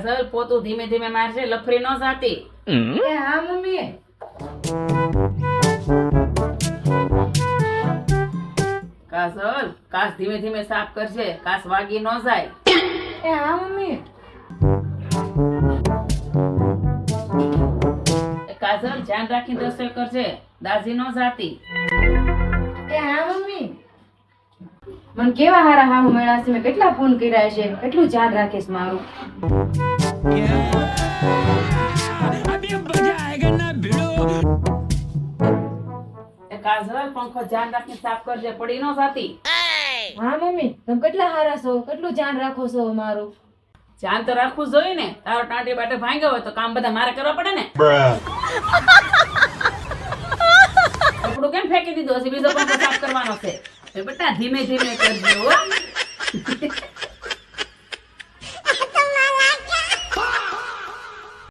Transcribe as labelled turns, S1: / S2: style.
S1: કાજલ પોતું ધીમે ધીમે મારશે, લફરી ન જાતી.
S2: એ હા મમ્મી.
S1: કાજલ કાચ ધીમે ધીમે સાફ કરશે, કાચ વાગી ન જાય.
S2: એ હા મમ્મી.
S1: કાજલ ધ્યાન રાખીને રસોઈ કરજે, દાઝી ન જાતી.
S2: એ હા મમ્મી. મને કેવા હારા હાહુ મળ્યા છે, મેં કેટલા ફોન કર્યા છે, કેટલું ધ્યાન રાખીશ મારું.
S1: કાજલ પંખો ધ્યાન રાખીને સાફ કરજે, પડી ન જાતી.
S2: હા મમ્મી, તમે કેટલા હારા છો, કેટલું ધ્યાન રાખો છો મારું.
S1: ધ્યાન તો રાખવું જોઈએ ને, તારો ટાંટી બાટે ભાંગ્યો હોય તો કામ બધા મારે કરવા પડે ને. કપડું કેમ ફેંકી દીધું હશે, બીજો પંખો સાફ કરવાનો છે. બેટા ધીમે ધીમે કરજો હો.